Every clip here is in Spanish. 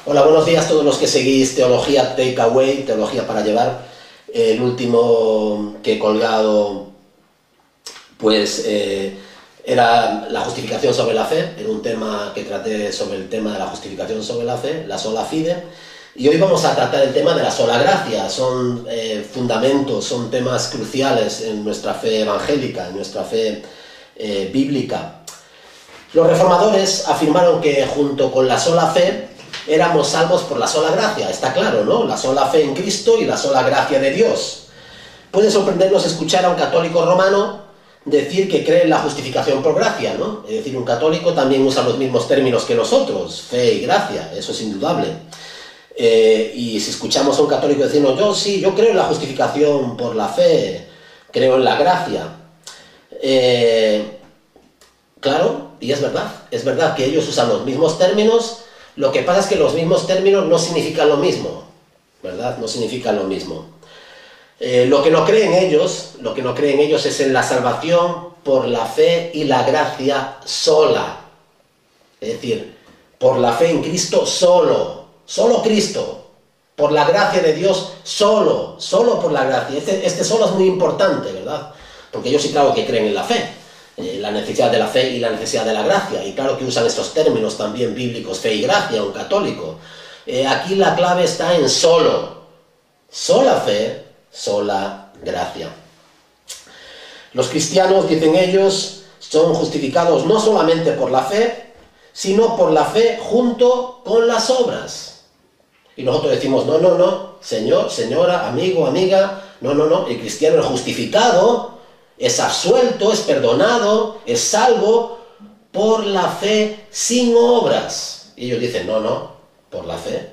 Hola, buenos días a todos los que seguís Teología Takeaway, Teología para Llevar. El último que he colgado, pues, era la justificación sobre la fe. Era un tema que traté sobre el tema de la justificación sobre la fe, la sola fide. Y hoy vamos a tratar el tema de la sola gracia. Son fundamentos, son temas cruciales en nuestra fe evangélica, en nuestra fe bíblica. Los reformadores afirmaron que junto con la sola fe éramos salvos por la sola gracia, está claro, ¿no? La sola fe en Cristo y la sola gracia de Dios. Puede sorprendernos escuchar a un católico romano decir que cree en la justificación por gracia, ¿no? Es decir, un católico también usa los mismos términos que nosotros, fe y gracia, eso es indudable. Y si escuchamos a un católico diciendo, yo creo en la justificación por la fe, creo en la gracia. Claro, y es verdad que ellos usan los mismos términos. Lo que pasa es que los mismos términos no significan lo mismo, ¿verdad? No significan lo mismo. Lo que no creen ellos es en la salvación por la fe y la gracia sola. Es decir, por la fe en Cristo solo Cristo. Por la gracia de Dios solo por la gracia. Este solo es muy importante, ¿verdad? Porque ellos sí, claro, que creen en la fe. La necesidad de la fe y la necesidad de la gracia, y claro que usan estos términos también bíblicos, fe y gracia, un católico. Aquí la clave está en sola fe, sola gracia. Los cristianos, dicen ellos, son justificados no solamente por la fe, sino por la fe junto con las obras. Y nosotros decimos, no, señor, señora, amigo, amiga, no, el cristiano es justificado, es absuelto, es perdonado, es salvo por la fe sin obras. Y ellos dicen, no, por la fe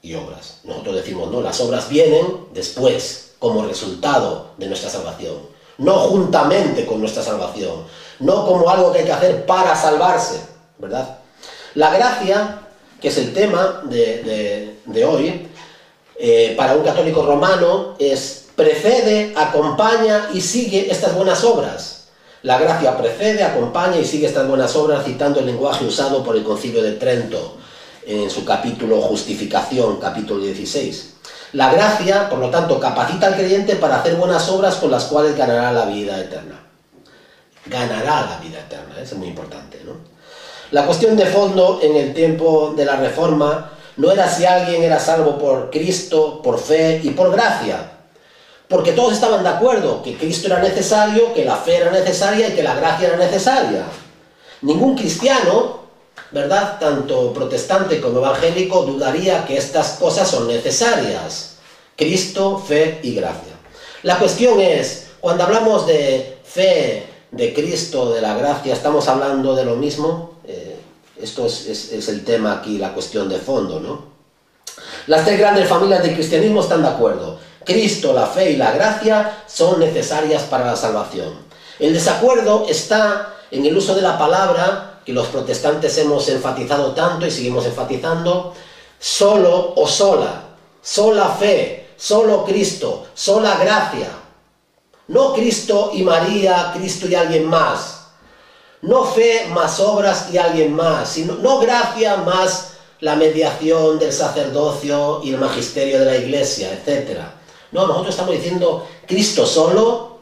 y obras. Nosotros decimos, no, las obras vienen después, como resultado de nuestra salvación. No juntamente con nuestra salvación. No como algo que hay que hacer para salvarse, ¿verdad? La gracia, que es el tema de hoy, para un católico romano precede, acompaña y sigue estas buenas obras. La gracia precede, acompaña y sigue estas buenas obras, citando el lenguaje usado por el Concilio de Trento en su capítulo Justificación, capítulo 16. La gracia, por lo tanto, capacita al creyente para hacer buenas obras con las cuales ganará la vida eterna. Ganará la vida eterna, eso es muy importante, ¿no? La cuestión de fondo en el tiempo de la Reforma no era si alguien era salvo por Cristo, por fe y por gracia. Porque todos estaban de acuerdo que Cristo era necesario, que la fe era necesaria y que la gracia era necesaria. Ningún cristiano, ¿verdad?, tanto protestante como evangélico, dudaría que estas cosas son necesarias. Cristo, fe y gracia. La cuestión es, cuando hablamos de fe, de Cristo, de la gracia, ¿estamos hablando de lo mismo? Esto es el tema aquí, la cuestión de fondo, ¿no? Las tres grandes familias del cristianismo están de acuerdo. Cristo, la fe y la gracia son necesarias para la salvación. El desacuerdo está en el uso de la palabra, que los protestantes hemos enfatizado tanto y seguimos enfatizando, solo o sola, sola fe, solo Cristo, sola gracia. No Cristo y María, Cristo y alguien más. No fe más obras y alguien más, sino no gracia más la mediación del sacerdocio y el magisterio de la iglesia, etc. No, nosotros estamos diciendo Cristo solo,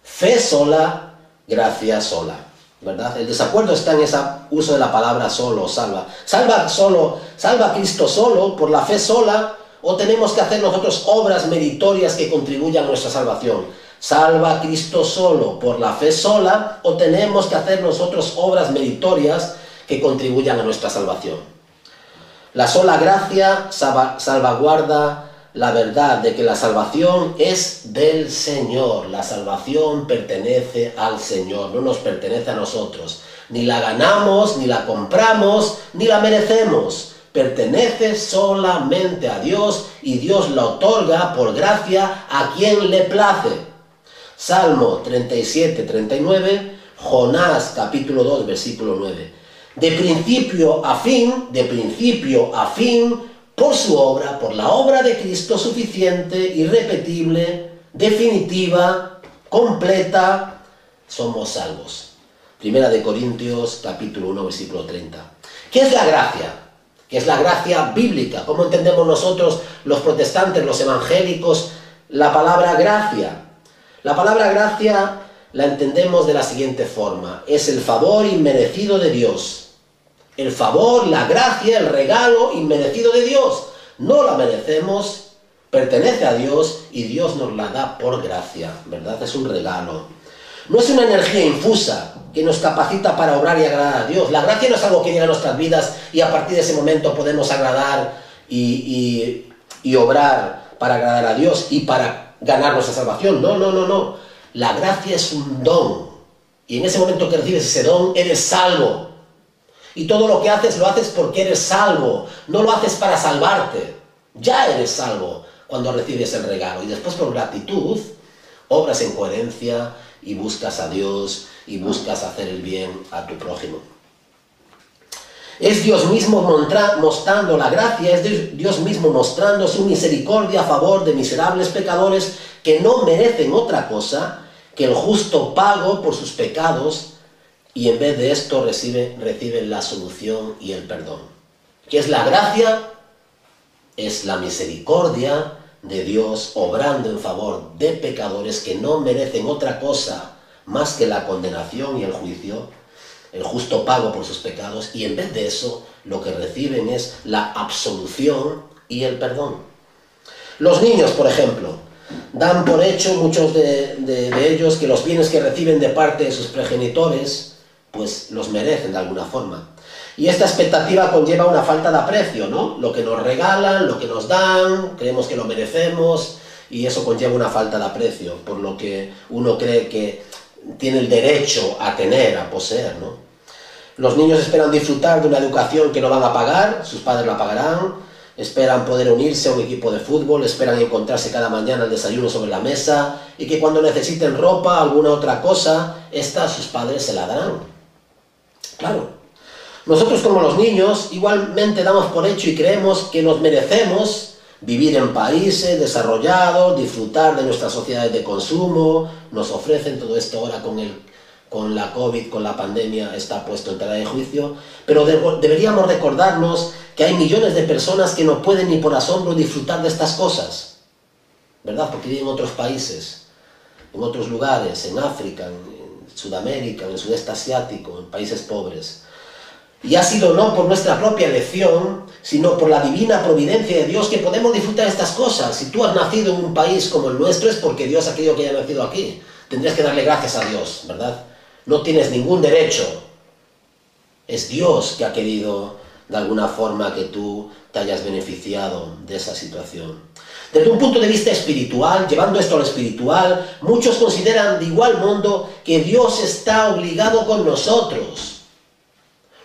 fe sola, gracia sola, ¿verdad? El desacuerdo está en ese uso de la palabra solo, salva. ¿Salva Cristo solo, por la fe sola, o tenemos que hacer nosotros obras meritorias que contribuyan a nuestra salvación? ¿Salva Cristo solo, por la fe sola, o tenemos que hacer nosotros obras meritorias que contribuyan a nuestra salvación? La sola gracia salvaguarda la verdad de que la salvación es del Señor. La salvación pertenece al Señor, no nos pertenece a nosotros. Ni la ganamos, ni la compramos, ni la merecemos. Pertenece solamente a Dios y Dios la otorga por gracia a quien le place. Salmo 37, 39, Jonás capítulo 2, versículo 9. De principio a fin, por su obra, por la obra de Cristo suficiente, irrepetible, definitiva, completa, somos salvos. Primera de Corintios, capítulo 1, versículo 30. ¿Qué es la gracia? que es la gracia bíblica. ¿Cómo entendemos nosotros, los protestantes, los evangélicos, la palabra gracia? La palabra gracia la entendemos de la siguiente forma: es el favor inmerecido de Dios. El favor, la gracia, el regalo inmerecido de Dios. No la merecemos, pertenece a Dios y Dios nos la da por gracia, ¿verdad? Es un regalo. No es una energía infusa que nos capacita para obrar y agradar a Dios. La gracia no es algo que llega a nuestras vidas y a partir de ese momento podemos agradar y obrar para agradar a Dios y para ganar nuestra salvación. No, no, no, no. La gracia es un don. Y en ese momento que recibes ese don, eres salvo. Y todo lo que haces, lo haces porque eres salvo. No lo haces para salvarte. Ya eres salvo cuando recibes el regalo. Y después, por gratitud, obras en coherencia y buscas a Dios y buscas hacer el bien a tu prójimo. Es Dios mismo mostrando la gracia, es Dios mismo mostrando su misericordia a favor de miserables pecadores que no merecen otra cosa que el justo pago por sus pecados, y en vez de esto reciben la solución y el perdón. ¿Qué es la gracia? Es la misericordia de Dios obrando en favor de pecadores que no merecen otra cosa más que la condenación y el juicio, el justo pago por sus pecados, y en vez de eso lo que reciben es la absolución y el perdón. Los niños, por ejemplo, dan por hecho muchos de ellos que los bienes que reciben de parte de sus progenitores pues los merecen de alguna forma. Y esta expectativa conlleva una falta de aprecio, ¿no? Lo que nos regalan, lo que nos dan, creemos que lo merecemos, y eso conlleva una falta de aprecio, por lo que uno cree que tiene el derecho a tener, a poseer, ¿no? Los niños esperan disfrutar de una educación que no van a pagar, sus padres la pagarán, esperan poder unirse a un equipo de fútbol, esperan encontrarse cada mañana el desayuno sobre la mesa, y que cuando necesiten ropa, alguna otra cosa, esta sus padres se la darán. Claro. Nosotros, como los niños, igualmente damos por hecho y creemos que nos merecemos vivir en países desarrollados, disfrutar de nuestras sociedades de consumo. Nos ofrecen todo esto ahora con la COVID, con la pandemia, está puesto en tela de juicio, pero deberíamos recordarnos que hay millones de personas que no pueden ni por asombro disfrutar de estas cosas, ¿verdad? Porque viven en otros países, en otros lugares, en África, en Sudamérica, en el sudeste asiático, en países pobres. Y ha sido no por nuestra propia elección, sino por la divina providencia de Dios que podemos disfrutar de estas cosas. Si tú has nacido en un país como el nuestro, es porque Dios ha querido que haya nacido aquí. Tendrías que darle gracias a Dios, ¿verdad? No tienes ningún derecho. Es Dios que ha querido, de alguna forma, que tú te hayas beneficiado de esa situación. Desde un punto de vista espiritual, llevando esto a lo espiritual, muchos consideran de igual modo que Dios está obligado con nosotros.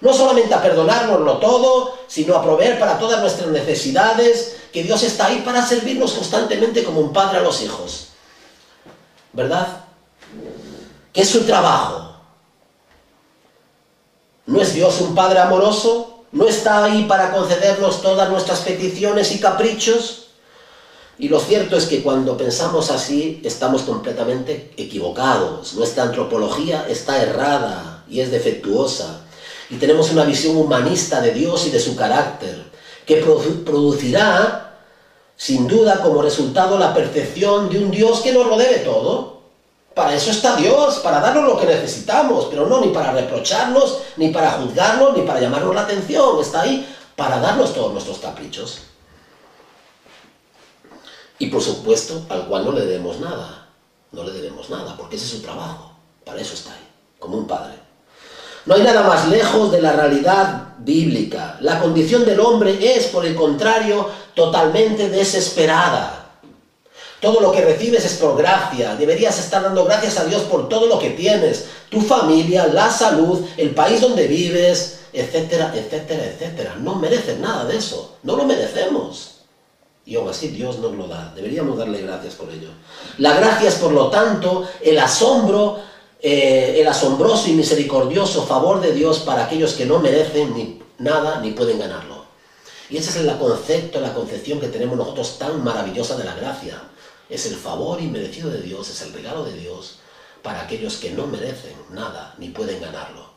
No solamente a perdonárnoslo todo, sino a proveer para todas nuestras necesidades, que Dios está ahí para servirnos constantemente como un padre a los hijos. ¿Verdad? ¿Qué es su trabajo? ¿No es Dios un Padre amoroso? ¿No está ahí para concedernos todas nuestras peticiones y caprichos? Y lo cierto es que cuando pensamos así, estamos completamente equivocados. Nuestra antropología está errada y es defectuosa. Y tenemos una visión humanista de Dios y de su carácter, que producirá, sin duda, como resultado la percepción de un Dios que nos lo debe todo. Para eso está Dios, para darnos lo que necesitamos, pero no ni para reprocharnos, ni para juzgarnos, ni para llamarnos la atención. Está ahí para darnos todos nuestros caprichos. Y por supuesto, al cual no le debemos nada. No le debemos nada, porque ese es su trabajo. Para eso está ahí, como un padre. No hay nada más lejos de la realidad bíblica. La condición del hombre es, por el contrario, totalmente desesperada. Todo lo que recibes es por gracia. Deberías estar dando gracias a Dios por todo lo que tienes. Tu familia, la salud, el país donde vives, etcétera, etcétera, etcétera. No mereces nada de eso. No lo merecemos. Y aún así Dios nos lo da. Deberíamos darle gracias por ello. La gracia es, por lo tanto, el asombroso y misericordioso favor de Dios para aquellos que no merecen ni nada ni pueden ganarlo. Y ese es el concepto, la concepción que tenemos nosotros tan maravillosa de la gracia. Es el favor inmerecido de Dios, es el regalo de Dios para aquellos que no merecen nada ni pueden ganarlo.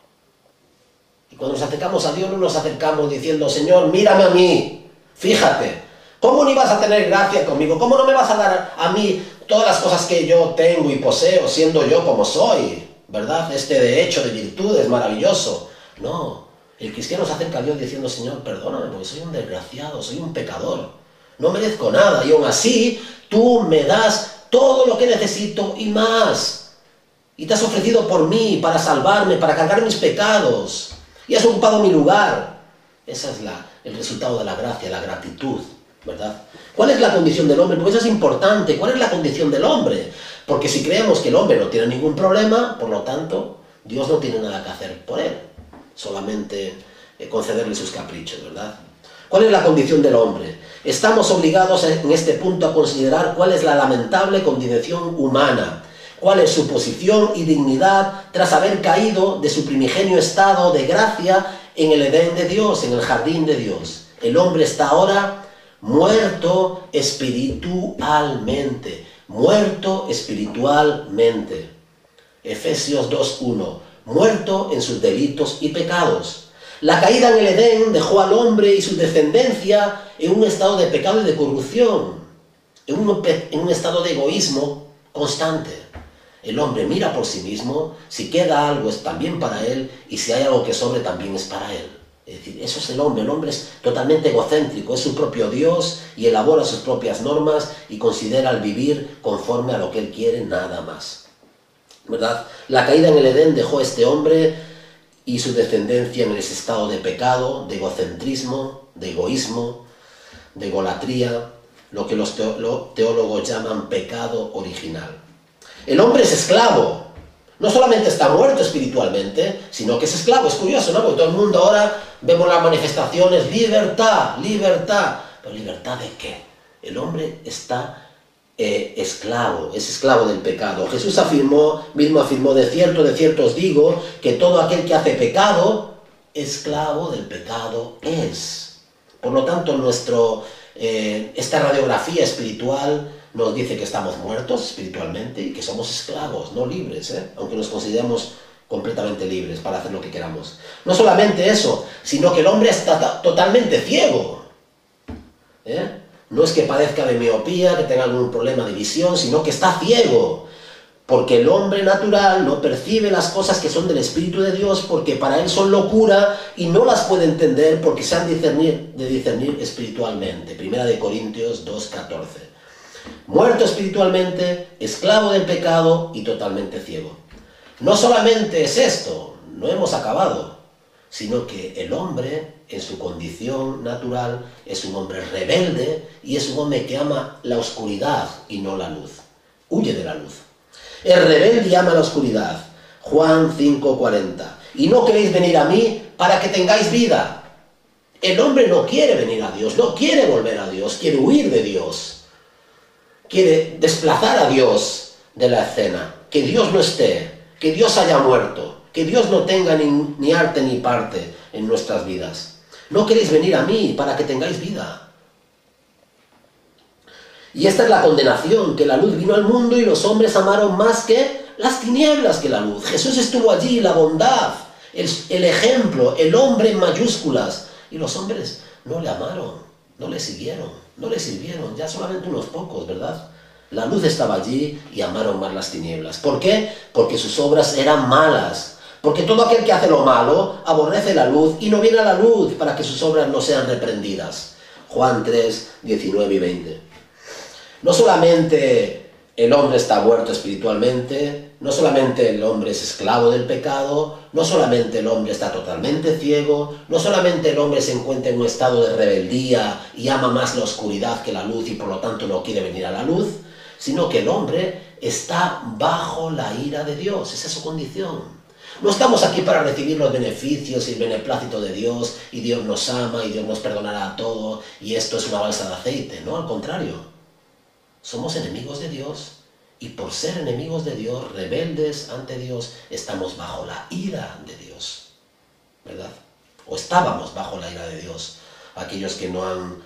Y cuando nos acercamos a Dios no nos acercamos diciendo, Señor, mírame a mí, fíjate, ¿cómo no ibas a tener gracia conmigo? ¿Cómo no me vas a dar a mí todas las cosas que yo tengo y poseo, siendo yo como soy? ¿Verdad? De hecho de virtud es maravilloso. No, el cristiano se acerca a Dios diciendo, Señor, perdóname porque soy un desgraciado, soy un pecador, no merezco nada y aún así tú me das todo lo que necesito y más. Y te has ofrecido por mí para salvarme, para cargar mis pecados. Y has ocupado mi lugar. Ese es el resultado de la gracia, la gratitud, ¿verdad? ¿Cuál es la condición del hombre? Porque eso es importante. ¿Cuál es la condición del hombre? Porque si creemos que el hombre no tiene ningún problema, por lo tanto, Dios no tiene nada que hacer por él. Solamente concederle sus caprichos, ¿verdad? ¿Cuál es la condición del hombre? Estamos obligados en este punto a considerar cuál es la lamentable condición humana, cuál es su posición y dignidad tras haber caído de su primigenio estado de gracia en el Edén de Dios, en el jardín de Dios. El hombre está ahora muerto espiritualmente, muerto espiritualmente. Efesios 2:1, muerto en sus delitos y pecados. La caída en el Edén dejó al hombre y su descendencia en un estado de pecado y de corrupción, en un estado de egoísmo constante. El hombre mira por sí mismo, si queda algo es también para él, y si hay algo que sobre también es para él. Es decir, eso es el hombre es totalmente egocéntrico, es su propio Dios y elabora sus propias normas y considera el vivir conforme a lo que él quiere, nada más. ¿Verdad? La caída en el Edén dejó a este hombre y su descendencia en ese estado de pecado, de egocentrismo, de egoísmo, de egolatría, lo que los teólogos llaman pecado original. El hombre es esclavo, no solamente está muerto espiritualmente, sino que es esclavo. Es curioso, ¿no? Porque todo el mundo ahora vemos las manifestaciones, libertad, libertad. ¿Pero libertad de qué? El hombre está esclavo, es esclavo del pecado. Jesús mismo afirmó, de cierto os digo, que todo aquel que hace pecado, esclavo del pecado es. Por lo tanto, esta radiografía espiritual nos dice que estamos muertos espiritualmente y que somos esclavos, no libres, aunque nos consideremos completamente libres para hacer lo que queramos. No solamente eso, sino que el hombre está totalmente ciego. No es que padezca de miopía, que tenga algún problema de visión, sino que está ciego. Porque el hombre natural no percibe las cosas que son del Espíritu de Dios, porque para él son locura y no las puede entender porque se han de discernir espiritualmente. 1 Corintios 2:14. Muerto espiritualmente, esclavo del pecado y totalmente ciego. No solamente es esto, no hemos acabado, sino que el hombre, en su condición natural, es un hombre rebelde y es un hombre que ama la oscuridad y no la luz. Huye de la luz. Es rebelde y ama la oscuridad. Juan 5:40. Y no queréis venir a mí para que tengáis vida. El hombre no quiere venir a Dios, no quiere volver a Dios, quiere huir de Dios. Quiere desplazar a Dios de la escena, que Dios no esté, que Dios haya muerto, que Dios no tenga ni arte ni parte en nuestras vidas. No queréis venir a mí para que tengáis vida. Y esta es la condenación, que la luz vino al mundo y los hombres amaron más que las tinieblas que la luz. Jesús estuvo allí, la bondad, el ejemplo, el hombre en mayúsculas, y los hombres no le amaron, no le siguieron, no le sirvieron, ya solamente unos pocos, ¿verdad? La luz estaba allí y amaron más las tinieblas. ¿Por qué? Porque sus obras eran malas. Porque todo aquel que hace lo malo aborrece la luz y no viene a la luz para que sus obras no sean reprendidas. Juan 3:19 y 20. No solamente el hombre está muerto espiritualmente, no solamente el hombre es esclavo del pecado, no solamente el hombre está totalmente ciego, no solamente el hombre se encuentra en un estado de rebeldía y ama más la oscuridad que la luz y por lo tanto no quiere venir a la luz, sino que el hombre está bajo la ira de Dios. Esa es su condición. No estamos aquí para recibir los beneficios y el beneplácito de Dios y Dios nos ama y Dios nos perdonará todo y esto es una balsa de aceite. No, al contrario. Somos enemigos de Dios y por ser enemigos de Dios, rebeldes ante Dios, estamos bajo la ira de Dios, ¿verdad? O estábamos bajo la ira de Dios, aquellos que no han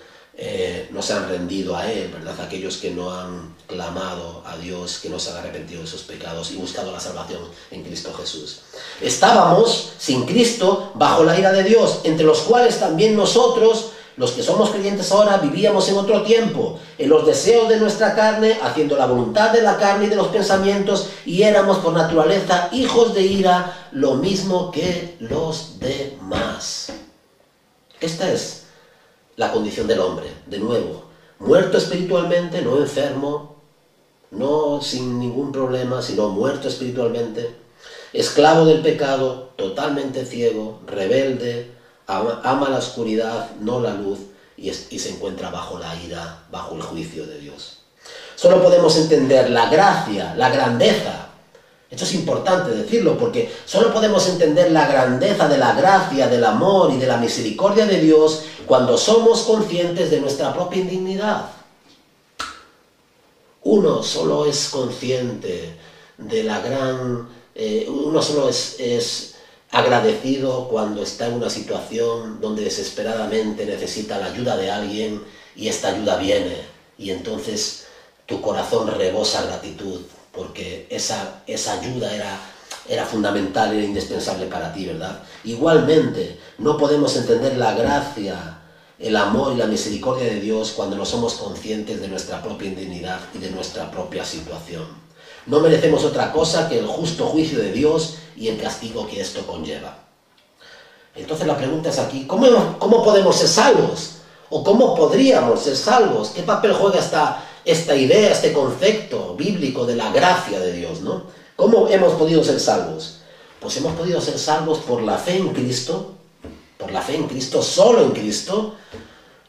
no se han rendido a Él, ¿verdad? Aquellos que no han clamado a Dios, que no se han arrepentido de sus pecados y buscado la salvación en Cristo Jesús. Estábamos, sin Cristo, bajo la ira de Dios, entre los cuales también nosotros, los que somos creyentes ahora, vivíamos en otro tiempo, en los deseos de nuestra carne, haciendo la voluntad de la carne y de los pensamientos, y éramos por naturaleza hijos de ira, lo mismo que los demás. Esta es la condición del hombre, de nuevo, muerto espiritualmente, no enfermo, no sin ningún problema, sino muerto espiritualmente, esclavo del pecado, totalmente ciego, rebelde, ama la oscuridad, no la luz, y se encuentra bajo la ira, bajo el juicio de Dios. Solo podemos entender la gracia, la grandeza. Esto es importante decirlo, porque solo podemos entender la grandeza de la gracia, del amor y de la misericordia de Dios cuando somos conscientes de nuestra propia indignidad. Uno solo es consciente de la gran... uno solo es agradecido cuando está en una situación donde desesperadamente necesita la ayuda de alguien y esta ayuda viene, y entonces tu corazón rebosa gratitud, porque esa ayuda era fundamental, era indispensable para ti, ¿verdad? Igualmente, no podemos entender la gracia, el amor y la misericordia de Dios cuando no somos conscientes de nuestra propia indignidad y de nuestra propia situación. No merecemos otra cosa que el justo juicio de Dios y el castigo que esto conlleva. Entonces la pregunta es aquí, ¿cómo podemos ser salvos? ¿O cómo podríamos ser salvos? ¿Qué papel juega esta idea, este concepto bíblico de la gracia de Dios, ¿no? ¿Cómo hemos podido ser salvos? Pues hemos podido ser salvos por la fe en Cristo, solo en Cristo,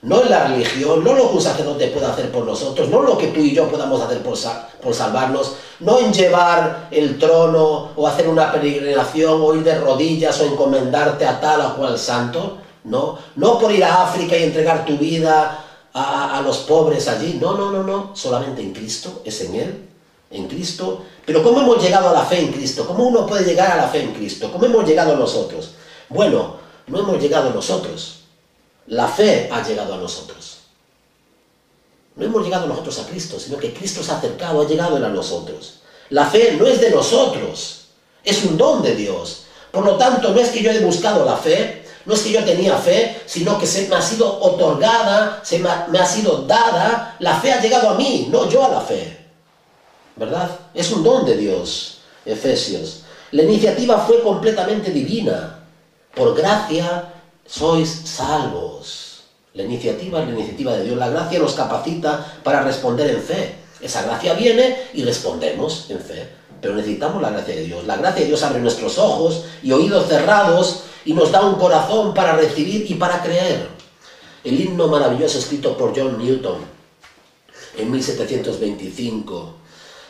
no en la religión, no lo que un sacerdote pueda hacer por nosotros, no lo que tú y yo podamos hacer por salvarnos, no en llevar el trono o hacer una peregrinación o ir de rodillas o encomendarte a tal o cual santo, no por ir a África y entregar tu vida a los pobres allí, no, solamente en Cristo, es en Él, en Cristo. Pero ¿cómo hemos llegado a la fe en Cristo? ¿Cómo uno puede llegar a la fe en Cristo? ¿Cómo hemos llegado nosotros? Bueno, no hemos llegado nosotros, la fe ha llegado a nosotros. No hemos llegado nosotros a Cristo, sino que Cristo se ha acercado, ha llegado Él a nosotros. La fe no es de nosotros, es un don de Dios. Por lo tanto, no es que yo he buscado la fe, no es que yo tenía fe, sino que se me ha sido otorgada, me ha sido dada, la fe ha llegado a mí, no yo a la fe. ¿Verdad? Es un don de Dios, Efesios. La iniciativa fue completamente divina. Por gracia sois salvos. La iniciativa es la iniciativa de Dios. La gracia nos capacita para responder en fe. Esa gracia viene y respondemos en fe. Pero necesitamos la gracia de Dios. La gracia de Dios abre nuestros ojos y oídos cerrados y nos da un corazón para recibir y para creer. El himno maravilloso escrito por John Newton en 1725,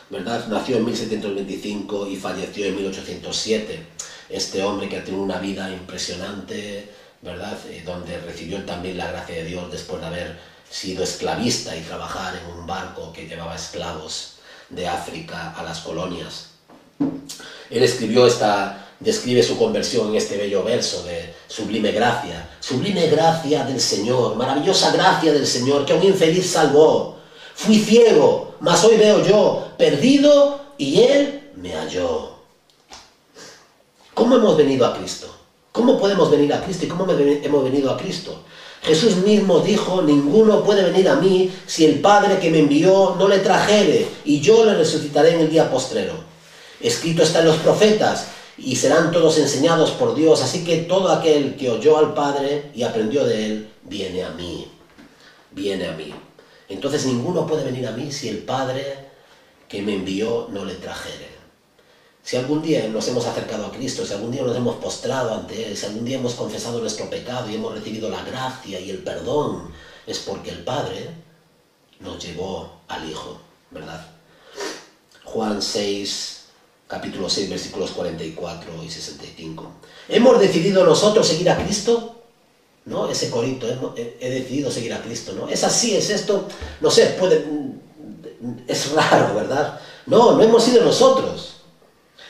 ¿verdad? Nació en 1725 y falleció en 1807. Este hombre que ha tenido una vida impresionante, ¿verdad? Donde recibió también la gracia de Dios después de haber sido esclavista y trabajar en un barco que llevaba esclavos de África a las colonias. Él describe su conversión en este bello verso de sublime gracia del Señor, maravillosa gracia del Señor, que a un infeliz salvó. Fui ciego, mas hoy veo yo, perdido, y Él me halló. ¿Cómo hemos venido a Cristo? ¿Cómo podemos venir a Cristo y cómo hemos venido a Cristo? Jesús mismo dijo, ninguno puede venir a mí si el Padre que me envió no le trajere, y yo le resucitaré en el día postrero. Escrito está en los profetas, y serán todos enseñados por Dios, así que todo aquel que oyó al Padre y aprendió de Él, viene a mí. Viene a mí. Entonces ninguno puede venir a mí si el Padre que me envió no le trajere. Si algún día nos hemos acercado a Cristo, si algún día nos hemos postrado ante Él, si algún día hemos confesado nuestro pecado y hemos recibido la gracia y el perdón, es porque el Padre nos llevó al Hijo, ¿verdad? Juan 6, capítulo 6, versículos 44 y 65. ¿Hemos decidido nosotros seguir a Cristo? ¿No? Ese corito, he decidido seguir a Cristo, ¿no? ¿Es así? ¿Es esto? No sé, es raro, ¿verdad? No hemos sido nosotros.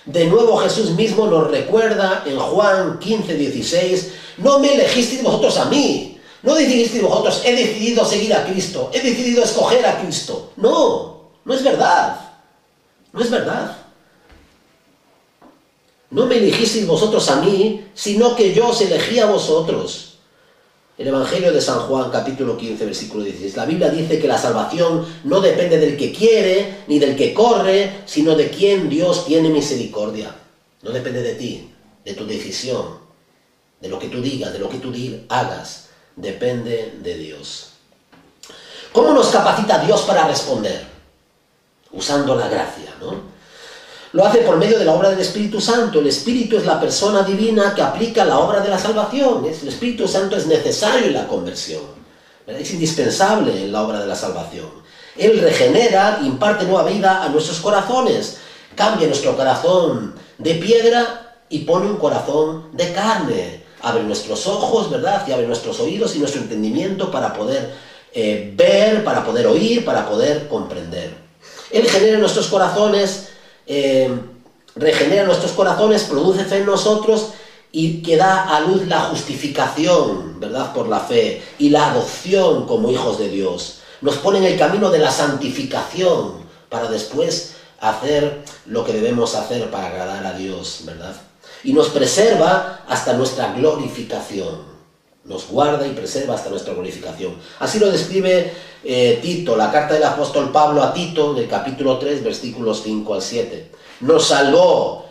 De nuevo Jesús mismo nos recuerda en Juan 15, 16, no me elegisteis vosotros a mí, No decidisteis vosotros, he decidido seguir a Cristo, he decidido escoger a Cristo. No, no es verdad. No es verdad. No me elegisteis vosotros a mí, sino que yo os elegí a vosotros. El Evangelio de San Juan, capítulo 15, versículo 16. La Biblia dice que la salvación no depende del que quiere, ni del que corre, sino de quien Dios tiene misericordia. No depende de ti, de tu decisión, de lo que tú digas, de lo que tú hagas. Depende de Dios. ¿Cómo nos capacita Dios para responder? Usando la gracia, ¿no? Lo hace por medio de la obra del Espíritu Santo. El Espíritu es la persona divina que aplica la obra de la salvación. El Espíritu Santo es necesario en la conversión. Es indispensable en la obra de la salvación. Él regenera, imparte nueva vida a nuestros corazones. Cambia nuestro corazón de piedra y pone un corazón de carne. Abre nuestros ojos, ¿verdad? Y abre nuestros oídos y nuestro entendimiento para poder ver, para poder oír, para poder comprender. Él genera en nuestros corazones... regenera nuestros corazones, produce fe en nosotros y que da a luz la justificación, ¿verdad?, por la fe y la adopción como hijos de Dios. Nos pone en el camino de la santificación para después hacer lo que debemos hacer para agradar a Dios, ¿verdad? Y nos preserva hasta nuestra glorificación. Nos guarda y preserva hasta nuestra glorificación. Así lo describe Tito, la carta del apóstol Pablo a Tito, del capítulo 3, versículos 5 al 7. Nos salvó.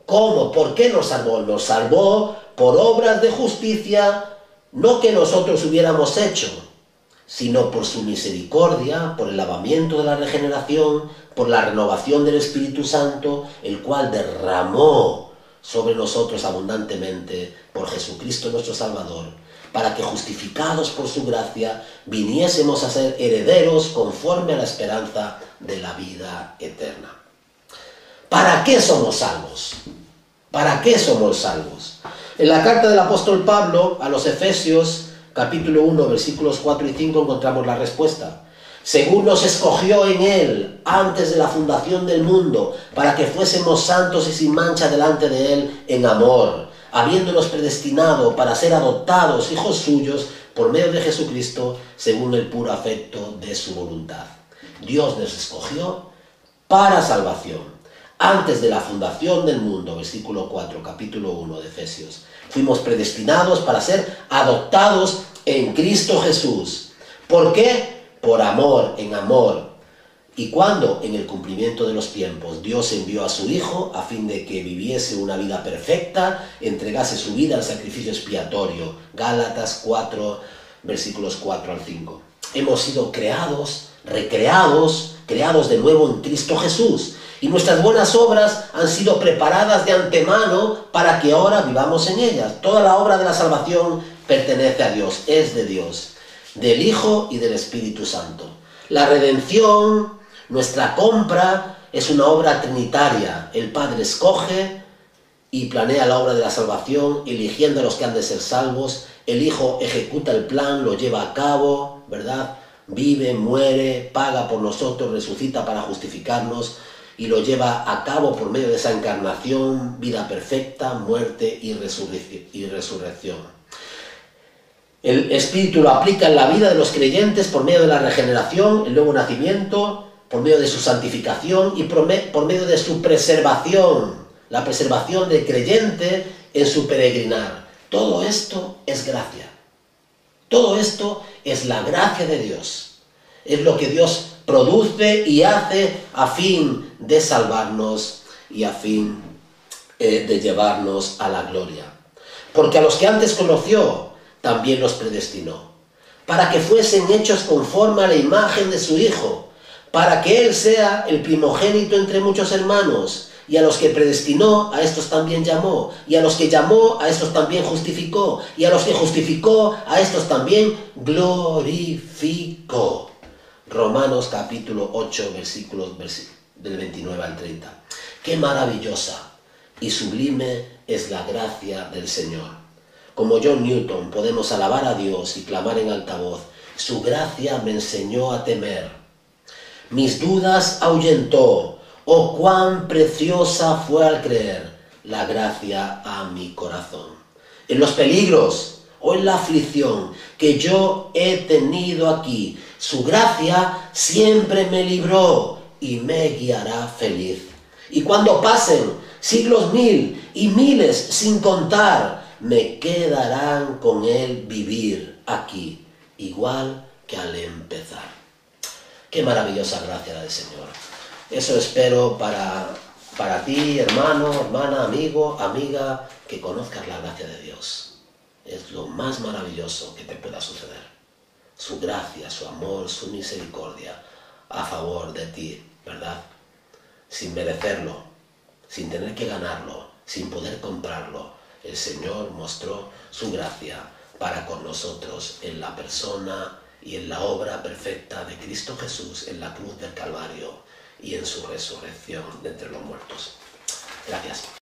¿Cómo? ¿Por qué nos salvó? Nos salvó por obras de justicia, no que nosotros hubiéramos hecho, sino por su misericordia, por el lavamiento de la regeneración, por la renovación del Espíritu Santo, el cual derramó sobre nosotros abundantemente por Jesucristo nuestro Salvador, para que justificados por su gracia viniésemos a ser herederos conforme a la esperanza de la vida eterna. ¿Para qué somos salvos? ¿Para qué somos salvos? En la carta del apóstol Pablo a los Efesios, capítulo 1, versículos 4 y 5, encontramos la respuesta. Según nos escogió en Él antes de la fundación del mundo, para que fuésemos santos y sin mancha delante de Él en amor, habiéndonos predestinado para ser adoptados hijos suyos por medio de Jesucristo, según el puro afecto de su voluntad. Dios nos escogió para salvación. Antes de la fundación del mundo, versículo 4, capítulo 1 de Efesios, fuimos predestinados para ser adoptados en Cristo Jesús. ¿Por qué? Por amor, en amor. ¿Y cuándo? En el cumplimiento de los tiempos. Dios envió a su Hijo a fin de que viviese una vida perfecta, entregase su vida al sacrificio expiatorio. Gálatas 4, versículos 4 al 5. Hemos sido creados, recreados, creados de nuevo en Cristo Jesús. Y nuestras buenas obras han sido preparadas de antemano para que ahora vivamos en ellas. Toda la obra de la salvación pertenece a Dios, es de Dios, del Hijo y del Espíritu Santo. La redención, nuestra compra, es una obra trinitaria. El Padre escoge y planea la obra de la salvación, eligiendo a los que han de ser salvos. El Hijo ejecuta el plan, lo lleva a cabo, ¿verdad? Vive, muere, paga por nosotros, resucita para justificarnos y lo lleva a cabo por medio de esa encarnación, vida perfecta, muerte y resurrección. El Espíritu lo aplica en la vida de los creyentes por medio de la regeneración, el nuevo nacimiento, por medio de su santificación y por medio de su preservación, la preservación del creyente en su peregrinar. Todo esto es gracia. Todo esto es la gracia de Dios. Es lo que Dios produce y hace a fin de salvarnos y a fin de llevarnos a la gloria. Porque a los que antes conoció, también los predestinó, para que fuesen hechos conforme a la imagen de su Hijo, para que Él sea el primogénito entre muchos hermanos. Y a los que predestinó, a estos también llamó. Y a los que llamó, a estos también justificó. Y a los que justificó, a estos también glorificó. Romanos capítulo 8, versículos del 29 al 30. Qué maravillosa y sublime es la gracia del Señor. Como John Newton podemos alabar a Dios y clamar en alta voz: su gracia me enseñó a temer. Mis dudas ahuyentó. Oh, cuán preciosa fue al creer la gracia a mi corazón. En los peligros, o en la aflicción que yo he tenido aquí, su gracia siempre me libró y me guiará feliz. Y cuando pasen siglos 1000 y miles sin contar, me quedarán con él vivir aquí, igual que al empezar. Qué maravillosa gracia del Señor. Eso espero para ti, hermano, hermana, amigo, amiga, que conozcas la gracia de Dios. Es lo más maravilloso que te pueda suceder. Su gracia, su amor, su misericordia a favor de ti, ¿verdad? Sin merecerlo, sin tener que ganarlo, sin poder comprarlo, el Señor mostró su gracia para con nosotros en la persona y en la obra perfecta de Cristo Jesús en la cruz del Calvario y en su resurrección de entre los muertos. Gracias.